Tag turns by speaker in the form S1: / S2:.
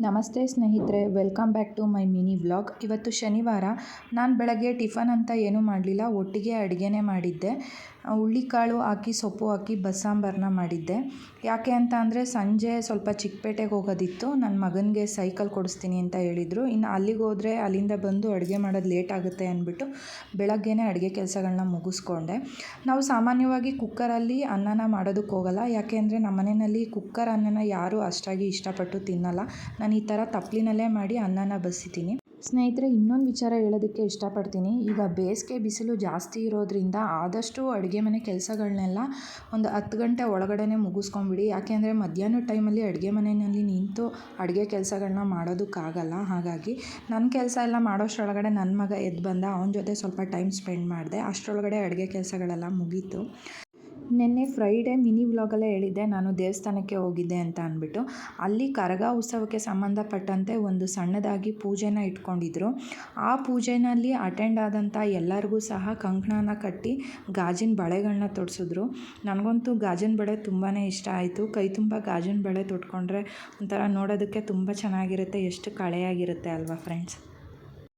S1: ನಮಸ್ತೆ ಸ್ನೇಹಿತರೆ, welcome back to my mini vlog. ಇವತ್ತು ಶನಿವಾರ. ನಾನು ಬೆಳಗ್ಗೆ ಟಿಫನ್ ಅಂತ ಏನೂ ಮಾಡಲಿಲ್ಲ, ಒಟ್ಟಿಗೆ ಅಡುಗೆನೇ ಮಾಡಿದ್ದೆ. ಹುಳ್ಳಿಕಾಳು ಹಾಕಿ ಸೊಪ್ಪು ಹಾಕಿ ಬಸ್ಸಾಂಬಾರನ್ನ ಮಾಡಿದ್ದೆ. ಯಾಕೆ ಅಂತ ಅಂದರೆ ಸಂಜೆ ಸ್ವಲ್ಪ ಚಿಕ್ಕಪೇಟೆಗೆ ಹೋಗೋದಿತ್ತು. ನನ್ನ ಮಗನಿಗೆ ಸೈಕಲ್ ಕೊಡಿಸ್ತೀನಿ ಅಂತ ಹೇಳಿದರು. ಇನ್ನು ಅಲ್ಲಿಗೆ ಹೋದರೆ ಅಲ್ಲಿಂದ ಬಂದು ಅಡುಗೆ ಮಾಡೋದು ಲೇಟ್ ಆಗುತ್ತೆ ಅಂದ್ಬಿಟ್ಟು ಬೆಳಗ್ಗೆನೇ ಅಡುಗೆ ಕೆಲಸಗಳನ್ನ ಮುಗಿಸ್ಕೊಂಡೆ. ನಾವು ಸಾಮಾನ್ಯವಾಗಿ ಕುಕ್ಕರಲ್ಲಿ ಅನ್ನನ ಮಾಡೋದಕ್ಕೆ ಹೋಗಲ್ಲ. ಯಾಕೆ ಅಂದರೆ ನಮ್ಮ ಮನೆಯಲ್ಲಿ ಕುಕ್ಕರ್ ಅನ್ನನ ಯಾರೂ ಅಷ್ಟಾಗಿ ಇಷ್ಟಪಟ್ಟು ತಿನ್ನಲ್ಲ. ನಾನು ಈ ಥರ ತಪ್ಪಲಿನಲ್ಲೇ ಮಾಡಿ ಅನ್ನನ ಬಸಿತೀನಿ. ಸ್ನೇಹಿತರೆ, ಇನ್ನೊಂದು ವಿಚಾರ ಹೇಳೋದಕ್ಕೆ ಇಷ್ಟಪಡ್ತೀನಿ. ಈಗ ಬೇಸಿಗೆ ಬಿಸಿಲು ಜಾಸ್ತಿ ಇರೋದ್ರಿಂದ ಆದಷ್ಟು ಅಡುಗೆ ಮನೆ ಕೆಲಸಗಳನ್ನೆಲ್ಲ ಒಂದು 10 ಗಂಟೆ ಒಳಗಡೆ ಮುಗಿಸ್ಕೊಂಬಿಡಿ. ಯಾಕೆಂದರೆ ಮಧ್ಯಾಹ್ನ ಟೈಮಲ್ಲಿ ಅಡುಗೆ ಮನೆಯಲ್ಲಿ ನಿಂತು ಅಡುಗೆ ಕೆಲಸಗಳನ್ನ ಮಾಡೋದಕ್ಕಾಗಲ್ಲ. ಹಾಗಾಗಿ ನನ್ನ ಕೆಲಸ ಎಲ್ಲ ಮಾಡೋಷ್ಟರೊಳಗಡೆ ನನ್ನ ಮಗ ಎದ್ದು ಬಂದ, ಅವನ ಜೊತೆ ಸ್ವಲ್ಪ ಟೈಮ್ ಸ್ಪೆಂಡ್ ಮಾಡಿದೆ. ಅಷ್ಟರೊಳಗಡೆ ಅಡುಗೆ ಕೆಲಸಗಳೆಲ್ಲ ಮುಗೀತು. ನಿನ್ನೆ ಫ್ರೈಡೇ ಮಿನಿ ವ್ಲಾಗಲ್ಲೇ ಹೇಳಿದ್ದೆ ನಾನು ದೇವಸ್ಥಾನಕ್ಕೆ ಹೋಗಿದ್ದೆ ಅಂತ ಅಂದ್ಬಿಟ್ಟು. ಅಲ್ಲಿ ಕರಗ ಉತ್ಸವಕ್ಕೆ ಸಂಬಂಧಪಟ್ಟಂತೆ ಒಂದು ಸಣ್ಣದಾಗಿ ಪೂಜೆನ ಇಟ್ಕೊಂಡಿದ್ರು. ಆ ಪೂಜೆನಲ್ಲಿ ಅಟೆಂಡ್ ಆದಂಥ ಎಲ್ಲರಿಗೂ ಸಹ ಕಂಕಣನ ಕಟ್ಟಿ ಗಾಜಿನ ಬಳೆಗಳನ್ನ ತೊಡಿಸಿದ್ರು. ನನಗಂತೂ ಗಾಜಿನ ಬಳೆ ತುಂಬಾ ಇಷ್ಟ ಆಯಿತು. ಕೈ ತುಂಬ ಗಾಜಿನ ಬಳೆ ತೊಟ್ಕೊಂಡ್ರೆ ಒಂಥರ ನೋಡೋದಕ್ಕೆ ತುಂಬ ಚೆನ್ನಾಗಿರುತ್ತೆ. ಎಷ್ಟು ಕಳೆಯಾಗಿರುತ್ತೆ ಅಲ್ವಾ ಫ್ರೆಂಡ್ಸ್.